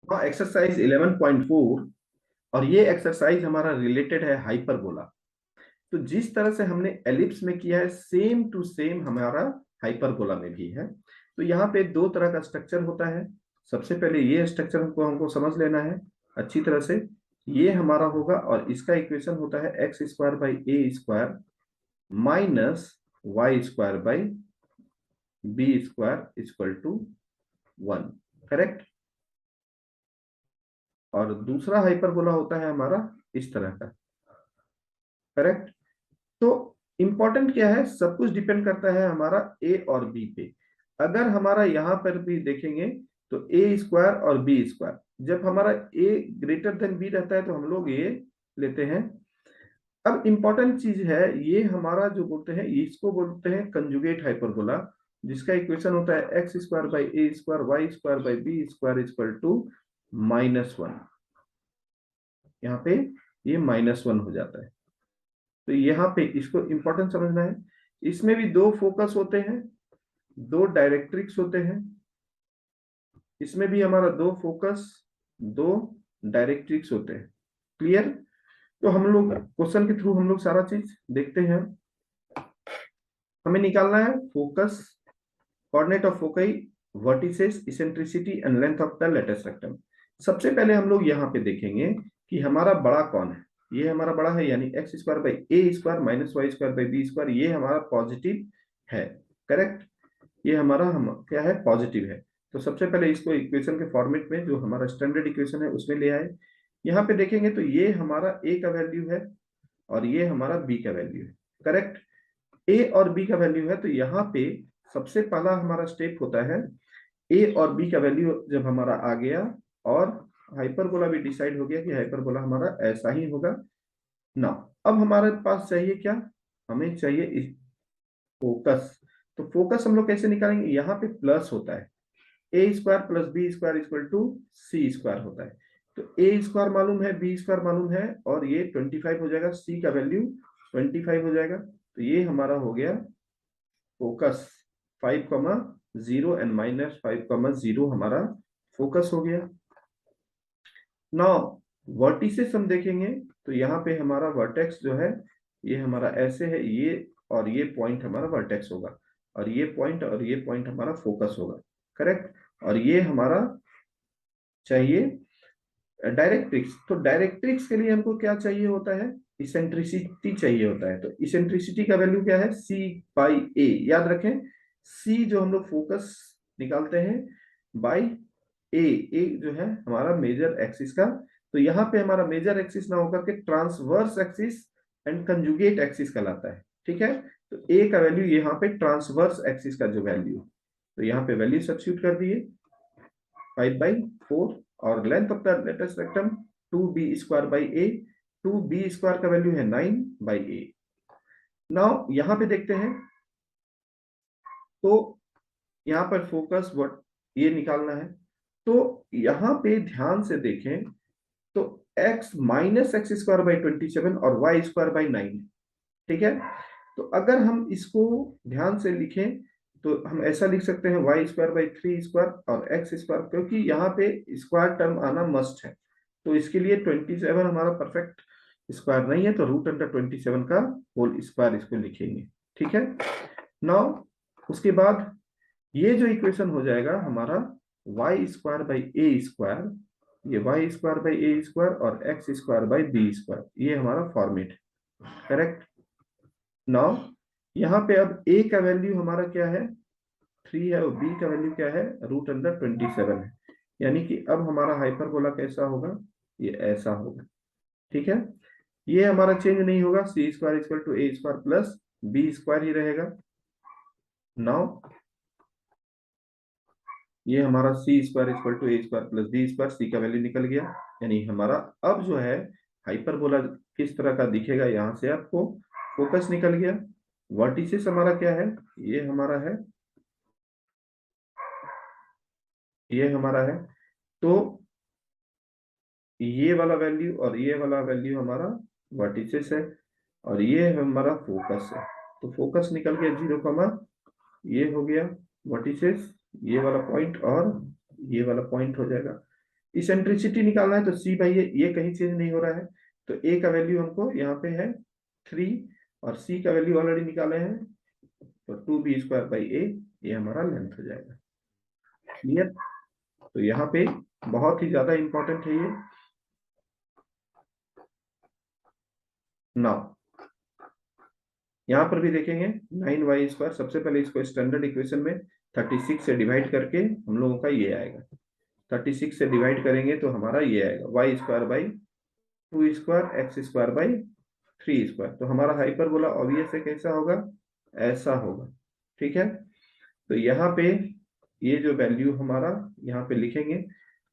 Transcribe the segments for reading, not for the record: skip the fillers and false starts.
हाँ, एक्सरसाइज 11.4। और ये एक्सरसाइज हमारा रिलेटेड है हाइपरबोला। तो जिस तरह से हमने एलिप्स में किया है सेम टू सेम हमारा हाइपरबोला में भी है। तो यहाँ पे दो तरह का स्ट्रक्चर होता है। सबसे पहले ये स्ट्रक्चर हमको हमको समझ लेना है अच्छी तरह से। ये हमारा होगा और इसका इक्वेशन होता है X square by A square minus Y square by B square equal to 1। Correct. और दूसरा हाइपरबोला होता है हमारा इस तरह का। करेक्ट। तो इंपॉर्टेंट क्या है, सब कुछ डिपेंड करता है हमारा ए और बी पे। अगर हमारा यहां पर भी देखेंगे तो ए स्क्वायर और बी स्क्वायर, जब हमारा ए ग्रेटर देन बी रहता है तो हम लोग ये लेते हैं। अब इंपॉर्टेंट चीज है, ये हमारा जो बोलते हैं इसको बोलते हैं कंजुगेट हाइपरबोला, जिसका इक्वेशन होता है X square by A square Y square by B square equal to -1। यहाँ पे ये -1 हो जाता है। तो यहाँ पे इसको इंपॉर्टेंट समझना है। इसमें भी दो फोकस होते हैं, दो डायरेक्ट्रिक्स होते हैं। इसमें भी हमारा दो फोकस, दो डायरेक्ट्रिक्स होते हैं। क्लियर। तो हम लोग क्वेश्चन के थ्रू हम लोग सारा चीज देखते हैं। हमें निकालना है focus, coordinate of foci, vertices, eccentricity and length of the latus rectum. सबसे पहले हम लोग यहाँ पे देखेंगे कि हमारा बड़ा कौन है। ये हमारा बड़ा है, यानी X square by A square minus Y square by B square, ये हमारा पॉजिटिव है। करेक्ट। ये हमारा हम क्या है, पॉजिटिव है। तो सबसे पहले इसको इक्वेशन के फॉर्मेट में, जो हमारा स्टैंडर्ड इक्वेशन है उसमें ले आए। यहाँ पे देखेंगे तो ये हमारा ए का वैल्यू है और ये हमारा बी का वैल्यू है। करेक्ट। ए और बी का वैल्यू है, तो यहाँ पे सबसे पहला हमारा स्टेप होता है ए और बी का वैल्यू जब हमारा आ गया और हाइपरबोला भी डिसाइड हो गया कि हाइपरबोला हमारा ऐसा ही होगा ना। अब हमारे पास चाहिए क्या, हमें चाहिए फोकस। तो फोकस हम लोग कैसे निकालेंगे, यहाँ पे प्लस होता है, A square plus B square equal to C square होता है। तो ए स्क्वायर मालूम है, बी स्क्वायर मालूम है, और ये 25 हो जाएगा, सी का वैल्यू 25 हो जाएगा। तो ये हमारा हो गया फोकस। 5,0 एंड -5,0 हमारा फोकस हो गया। नाउ वर्टिसेस हम देखेंगे तो यहाँ पे हमारा वर्टेक्स जो है ये हमारा ऐसे है, ये और ये पॉइंट हमारा वर्टेक्स होगा, और ये पॉइंट हमारा फोकस होगा। करेक्ट। और ये हमारा चाहिए डायरेक्ट्रिक्स। तो डायरेक्ट्रिक्स के लिए हमको क्या चाहिए होता है, इसेंट्रिसिटी चाहिए होता है। तो इसेंट्रिसिटी का वैल्यू क्या है, सी बाई ए। याद रखें, सी जो हम लोग फोकस निकालते हैं बाई ए जो है हमारा मेजर एक्सिस का। तो यहाँ पे हमारा मेजर एक्सिस ना होकर के transverse axis and conjugate axis कहलाता है। ठीक है। तो ए का वैल्यू यहाँ पे ट्रांसवर्स एक्सिस का जो वैल्यू, तो यहाँ पे वैल्यू सब्स्टिट्यूट कर दिए 5/4। और length of the latus rectum 2b square by A. 2b square का वैल्यू है 9/8। नाउ यहाँ पे देखते हैं, तो यहाँ पर फोकस व्हाट ये निकालना है। तो यहाँ पे ध्यान से देखें तो x minus X square by 27 और वाई स्क्वायर बाई 9। ठीक है। तो अगर हम इसको ध्यान से लिखें तो हम ऐसा लिख सकते हैं वाई स्क्वायर बाई 3 स्क्वायर और एक्स स्क्वायर, क्योंकि यहाँ पे स्क्वायर टर्म आना मस्ट है। तो इसके लिए 27 हमारा परफेक्ट स्क्वायर नहीं है, तो √27 का होल स्क्वायर इसको लिखेंगे। ठीक है। नाउ उसके बाद ये जो इक्वेशन हो जाएगा हमारा Y square by A square, ये Y square by A square और X square by B square, ये हमारा फॉर्मेट है। करेक्ट। नाउ यहाँ पे अब a का वैल्यू हमारा क्या है, 3 है, और b का वैल्यू क्या है, √27 है। यानी कि अब हमारा हाइपरबोला कैसा होगा, ये ऐसा होगा। ठीक है। ये हमारा चेंज नहीं होगा, C square equal to A square plus B square ही रहेगा। नाउ ये हमारा C square equal to A square plus B square, C का वैल्यू निकल गया। यानी हमारा अब जो है हाइपरबोला किस तरह का दिखेगा, यहां से आपको फोकस निकल गया। वर्टिसेस हमारा क्या है, ये हमारा है, ये हमारा है। तो ये वाला वैल्यू और ये वाला वैल्यू हमारा वर्टिसेस है, और ये हमारा फोकस है। तो फोकस निकल गया 0, ये हो गया वर्टिसेस, ये वाला पॉइंट और ये वाला पॉइंट हो जाएगा। इसेंट्रिसिटी निकालना है तो सी बाई ये कहीं चेंज नहीं हो रहा है, तो ए का वैल्यू हमको यहाँ पे है 3 और सी का वैल्यू ऑलरेडी निकाले हैं, तो 2b² बाई ए, ये हमारा लेंथ हो जाएगा। क्लियर? तो यहाँ पे बहुत ही ज्यादा इंपॉर्टेंट है ये। नाउ यहाँ पर भी देखेंगे 9y², सबसे पहले इसको स्टैंडर्ड इक्वेशन में 36 से डिवाइड करके हम लोगों का ये आएगा, 36 से डिवाइड करेंगे तो हमारा ये आएगा y² बाई 2² x² बाई 3²। तो हमारा हाइपरबोला ऑब्वियस है कैसा होगा, ऐसा होगा। ठीक है, तो यहाँ पे ये जो वैल्यू हमारा यहाँ पे लिखेंगे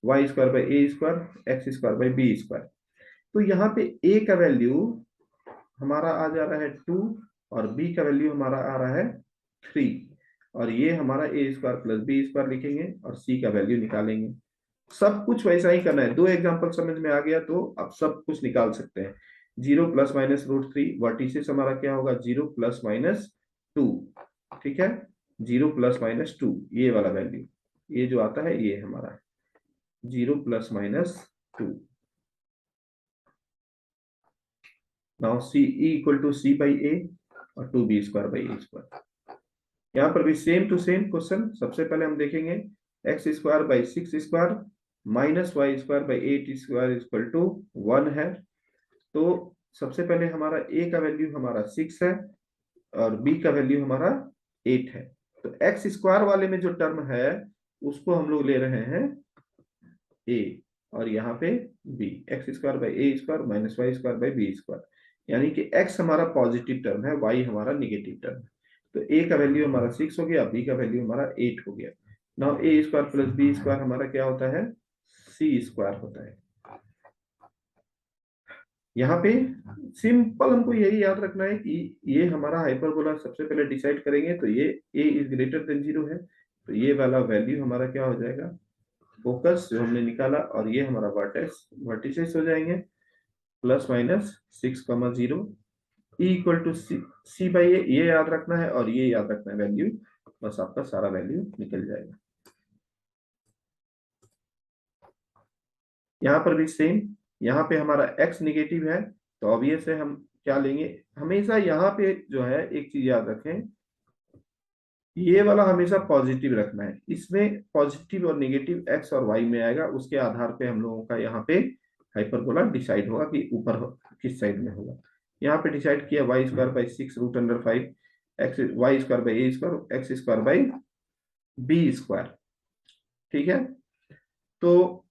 y² by a² x² by b²। तो यहाँ पे a का वैल्यू हमारा आ जा रहा है 2 और b का वैल्यू हमारा आ रहा है 3, और ये हमारा a² प्लस b² लिखेंगे और c का वैल्यू निकालेंगे। सब कुछ वैसा ही करना है। 2 एग्जांपल समझ में आ गया तो अब सब कुछ निकाल सकते हैं। 0 प्लस माइनस √3, वर्टिसेस हमारा क्या होगा 0 प्लस माइनस 2। ठीक है, 0 प्लस माइनस 2 ये वाला वैल्यू, ये जो आता है ये हमारा 0 plus minus 2। Now C equal to C by A और 2b² बाई a²। यहाँ पर भी सेम टू सेम क्वेश्चन। सबसे पहले हम देखेंगे x² by 6² minus y² by 8² equal to 1 है। तो सबसे पहले हमारा a का वैल्यू हमारा 6 है और b का वैल्यू हमारा 8 है। तो x² वाले में जो टर्म है उसको हम लोग ले रहे हैं a और यहाँ पे b, x² by a² minus y² by b², यानी कि x हमारा पॉजिटिव टर्म है, y हमारा निगेटिव टर्म है। तो a का वैल्यू हमारा 6 हो गया, b का वैल्यू हमारा 8 हो गया। नाउ a² प्लस b² हमारा क्या होता है, c² होता है। यहाँ पे सिंपल हमको यही याद रखना है कि ये हमारा हाइपरबोला सबसे पहले डिसाइड करेंगे तो ये a इज ग्रेटर देन 0 है, तो ये वाला वैल्यू हमारा क्या हो जाएगा, फोकस जो हमने निकाला, और ये हमारा वर्टिसेस हो जाएंगे plus minus 6,0 E equal to C by A, ये याद रखना है और ये याद रखना है वैल्यू, बस आपका सारा वैल्यू निकल जाएगा। यहाँ पर भी सेम, यहाँ पे हमारा x निगेटिव है तो ऑब्वियस है हम क्या लेंगे, हमेशा यहाँ पे जो है एक चीज याद रखें, ये वाला हमेशा पॉजिटिव रखना है। इसमें पॉजिटिव और निगेटिव x और y में आएगा, उसके आधार पे हम लोगों का यहाँ पे हाइपरबोला डिसाइड होगा कि ऊपर किस साइड में होगा। यहाँ पे डिसाइड किया y² by 6√5 x, y² by a² x² by b²। ठीक है, तो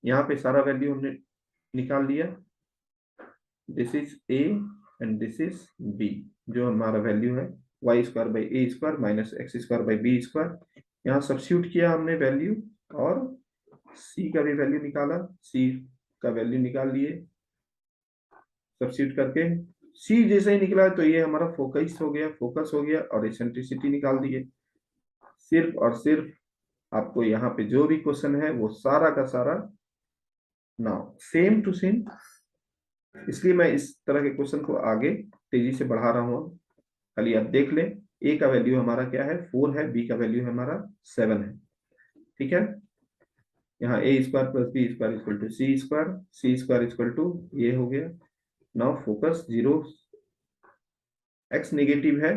यहाँ पे सारा वैल्यू हमने निकाल लिया, this is a and this is b, जो हमारा वैल्यू है y² by a² minus x² by b²। यहाँ सब्स्टिट्यूट किया हमने वैल्यू और c का भी वैल्यू निकाला, c का वैल्यू निकाल लिए सब्स्टिट्यूट करके। c जैसे ही निकला तो ये हमारा फोकस हो गया और एसेंट्रिसिटी निकाल दिए। सिर्फ और सिर्फ आपको यहाँ पे जो भी क्वेश्चन है वो सारा का सारा नाउ सेम टू सेम, इसलिए मैं इस तरह के क्वेश्चन को आगे तेजी से बढ़ा रहा हूँ। खाली आप देख लें, a का वैल्यू हमारा क्या है 4 है, b का वैल्यू हमारा 7 है। ठीक है, यहाँ a² plus b² equal to c² equal to ये हो गया। नाउ फोकस 0, x नेगेटिव है,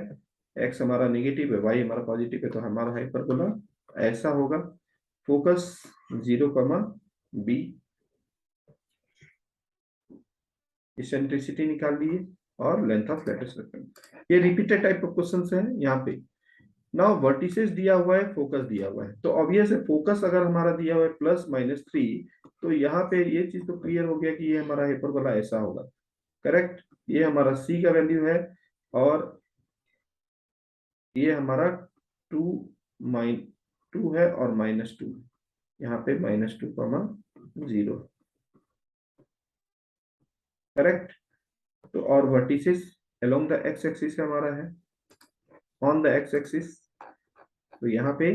x हमारा नेगेटिव है, y हमारा पॉजिटिव है, तो हमारा हाइपरबोला ऐसा होगा। फोकस 0, b, इसेंट्रिसिटी निकाल लिए और लेंथ ऑफ लेटेस्ट सर्कल। ये रिपीटेड टाइप ऑफ क्वेश्चंस हैं यहाँ पे। नाउ वर्टिसेस दिया हुआ है, फोकस दिया हुआ है, तो ऑब्वियस है फोकस अगर हमारा दिया हुआ है प्लस माइनस 3, तो यहाँ पे ये चीज तो क्लियर हो गया कि ये हमारा हाइपरबोला ऐसा होगा। करेक्ट, ये हमारा c का वैल्यू है और ये हमारा 2 है और -2, यहाँ पे -2,0। करेक्ट, तो और vertices along the x axis हमारा है, ऑन द x एक्सिस। तो यहाँ पे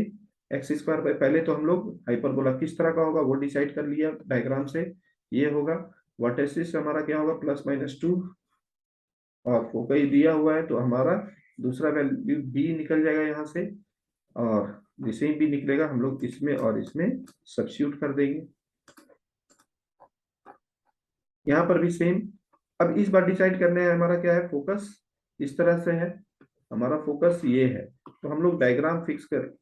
x² बाई, पहले तो हम लोग हाइपरबोला किस तरह का होगा वो डिसाइड कर लिया डायग्राम से, ये होगा। वर्टिसेस हमारा क्या होगा प्लस माइनस 2 और फोकस दिया हुआ है तो हमारा दूसरा वैल्यू b निकल जाएगा यहाँ से, और जैसे ही बी निकलेगा हम लोग इसमें और इसमें सब्स्टिट्यूट कर देंगे। यहाँ पर भी सेम। अब इस बार डिसाइड करने है हमारा क्या है, फोकस इस तरह से है, हमारा फोकस ये है। तो हम लोग डायग्राम फिक्स कर,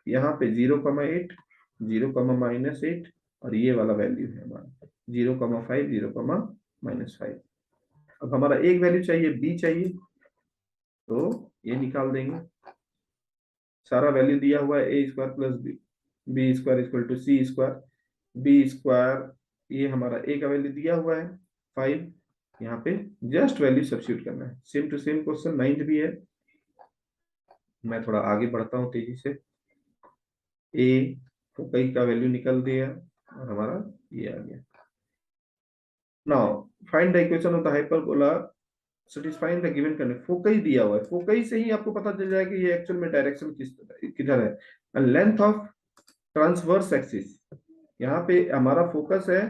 यहाँ पे 0,8, 0,-8 और ये वाला वैल्यू है हमारा 0,5, 0,-5। अब हमारा एक वैल्यू चाहिए, बी चाहिए, तो ये निकाल देंगे। सारा वैल्यू दिया हुआ है, A square plus B square equal to C square, B square ये हमारा ए का वैल्यू दिया हुआ है 5, यहाँ पे जस्ट वैल्यू सब्स्टिट्यूट करना है। Same to same question 9th भी है। मैं थोड़ा आगे बढ़ता हूँ तेजी से। ए फोकई का वैल्यू निकल दिया और हमारा ये आ गया। Now find the equation of the hyperbola satisfying the given condition. Foci दिया हुआ है, फोकई से ही आपको पता चल जाएगा कि ये एक्चुअल में डायरेक्शन किधर है। लेंथ ऑफ ट्रांसवर्स एक्सिस, यहाँ पे हमारा फोकस है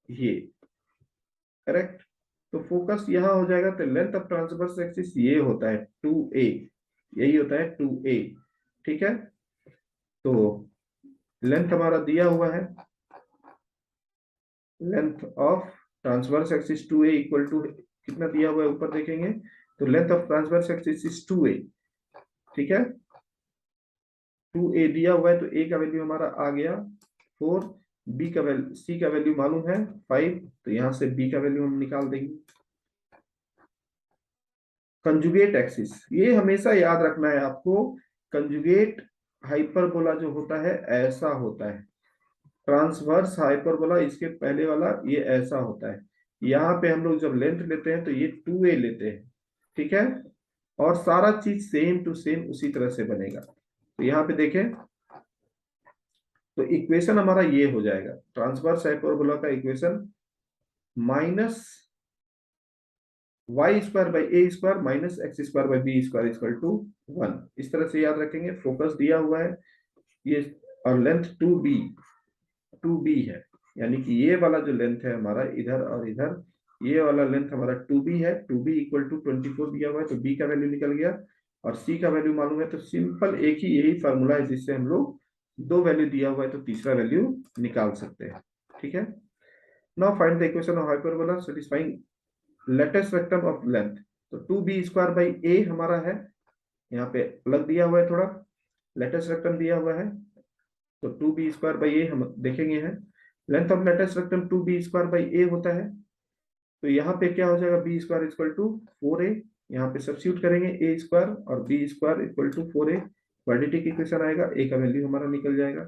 ये, करेक्ट। तो फोकस यहाँ हो जाएगा, तो लेंथ ऑफ ट्रांसवर्स एक्सिस ये होता है 2a, यही होता है 2a, ठीक है। तो लेंथ हमारा दिया हुआ है, length of transverse axis 2a equal to कितना दिया हुआ है ऊपर देखेंगे, तो length of transverse axis is 2a, ठीक है। 2a दिया हुआ है, तो a का वैल्यू हमारा आ गया 4, b का वैल्यू, c का वैल्यू मालूम है 5, तो यहां से b का वैल्यू हम निकाल देंगे। कंजुगेट एक्सिस, ये हमेशा याद रखना है आपको, कंजुगेट हाइपरबोला जो होता है ऐसा होता है, ट्रांसवर्स हाइपरबोला इसके पहले वाला ये ऐसा होता है। यहाँ पे हम लोग जब लेंथ लेते हैं तो ये 2a लेते हैं, ठीक है, और सारा चीज सेम टू सेम उसी तरह से बनेगा। तो यहाँ पे देखें, तो इक्वेशन हमारा ये हो जाएगा, ट्रांसवर्स हाइपरबोला का equation minus Y square by A square minus X square by B square equal to 1, इस तरह से याद रखेंगे। फोकस दिया हुआ है ये, और लेंथ 2b है, यानी कि ये वाला जो लेंथ है हमारा इधर और इधर, ये वाला लेंथ हमारा 2b है, 2b इक्वल टू 24 दिया हुआ है, तो b का वैल्यू निकल गया और c का वैल्यू मालूम है। तो सिंपल एक ही यही फार्मूला है जिससे हम लोग दो वैल्यू दिया हुआ है तो तीसरा वैल्यू निकाल सकते हैं, ठीक है। Now find the equation of hyperbola satisfying latus rectum of length. तो 2b स्क्वायर बाई a हमारा है, यहाँ पे अलग दिया हुआ है थोड़ा, लेटेस्ट रेक्टम दिया हुआ है, तो 2b स्क्वायर बाई a हम देखेंगे है। Length of latus rectum 2b square by a होता है, तो यहाँ पे क्या हो जाएगा, b square equal to 4a, यहाँ पे सब्स्टिट्यूट करेंगे a स्क्वायर और b square equal to 4a, quadratic equation आएगा, a का वैल्यू हमारा निकल जाएगा।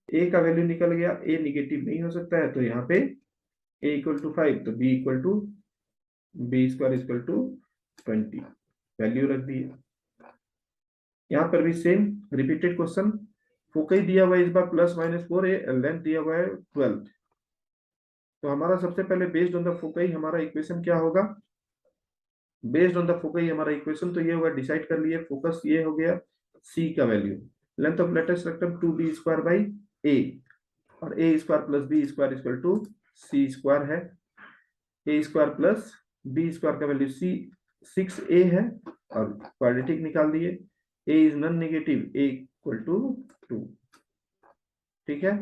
a का वैल्यू निकल गया, a निगेटिव नहीं हो सकता है, तो यहाँ पे a इक्वल टू 5, तो b equal to b square equal to 20, value रख दी। यहाँ पर भी सेम रिपीटेड क्वेश्चन, फोकई दिया हुआ है इस बार +-4a, लेंथ दिया हुआ है 12। तो हमारा सबसे पहले बेस्ड ऑन द फोकई हमारा इक्वेशन क्या होगा, बेस्ड ऑन द फोकई हमारा इक्वेशन तो ये होगा, डिसाइड कर लिए, फोकस ये हो गया, c का value, length of latus rectum 2b square by a, और a square plus b square equal to c square है, a square plus b square का वैल्यू 6a है, और क्वाड्रेटिक निकाल दिए, a is non negative, a equal to 2, ठीक है।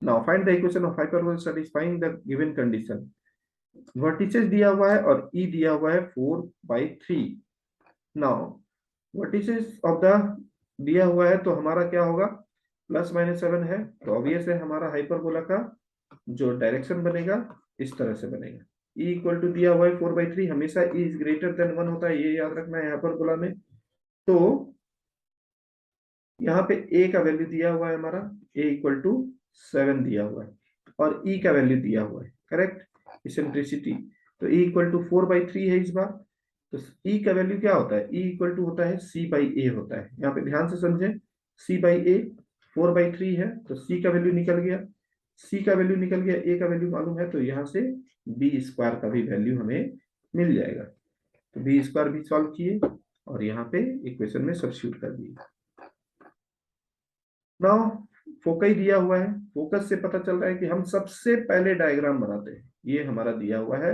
Now find the equation of hyperbola satisfying the given condition. Vertices दिया हुआ है और e दिया हुआ है 4/3। नाउ वर्टिसेस ऑफ द दिया हुआ है तो हमारा क्या होगा, +-7 है, तो ऑब्वियस है हमारा हाइपरबोला का जो डायरेक्शन बनेगा इस तरह से बनेगा। e इक्वल टू दिया हुआ है 4/3, हमेशा e इज ग्रेटर देन 1 होता है, ये याद रखना है हाइपरबोला में। तो यहाँ पे a का वैल्यू दिया हुआ है हमारा, a इक्वल टू 7 दिया हुआ है, और e का वैल्यू दिया हुआ है, करेक्ट, इसेंट्रिसिटी, तो e इक्वल टू 4/3 है इस बार। तो e का वैल्यू क्या होता है, e इक्वल टू होता है c बाई ए होता है, यहाँ पे ध्यान से समझें, c बाई ए 4/3 है, तो c का वैल्यू निकल गया, c का वैल्यू निकल गया, a का वैल्यू मालूम है, तो यहाँ से b स्क्वायर का भी वैल्यू हमें मिल जाएगा। तो b स्क्वायर भी सॉल्व किए और यहाँ पे इक्वेशन में सब्स्टिट्यूट कर दिए। नाउ फोकस दिया हुआ है, फोकस से पता चल रहा है कि हम सबसे पहले डायग्राम बनाते हैं, ये हमारा दिया हुआ है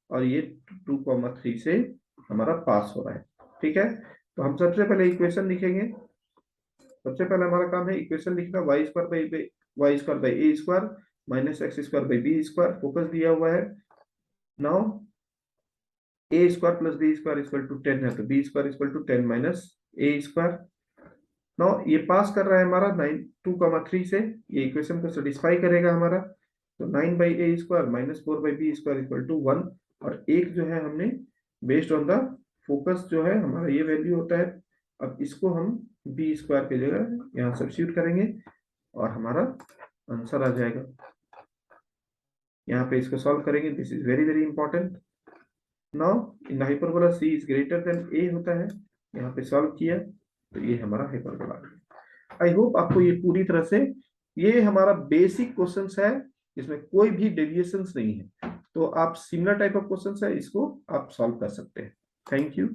और ये 2,3 से हमारा पास हो रहा है, ठीक है। तो हम सबसे पहले इक्वेशन लिखेंगे। सबसे पहले हमारा काम है इक्वेशन लिखना, Y square by A square minus X square by B square, focus दिया हुआ है। Now A square plus B square equal to 10 है, तो B square equal to 10 minus A square. Now ये पास कर रहा है हमारा 9 2 3 से, ये इक्वेशन को सेटिस्फाई करेगा हमारा। तो 9 by A square minus 4 by B square equal to 1, और एक जो है हमने बेस्ड ऑन द फोकस जो है हमारा ये वैल्यू होता है। अब इसको हम बी स्क्वायर की जगह यहाँ सब्स्टिट्यूट करेंगे और हमारा आंसर आ जाएगा। यहाँ पे इसको सॉल्व करेंगे, this is very very important. Now in hyperbola C is greater than A होता है, यहाँ पे सॉल्व किया तो ये हमारा हाइपरबोला। आई होप आपको ये पूरी तरह से, ये हमारा बेसिक क्वेश्चंस है, इसमें कोई भी डेविएशंस नहीं है। तो आप सिमिलर टाइप ऑफ क्वेश्चंस है, इसको आप सॉल्व कर सकते हैं। Thank you.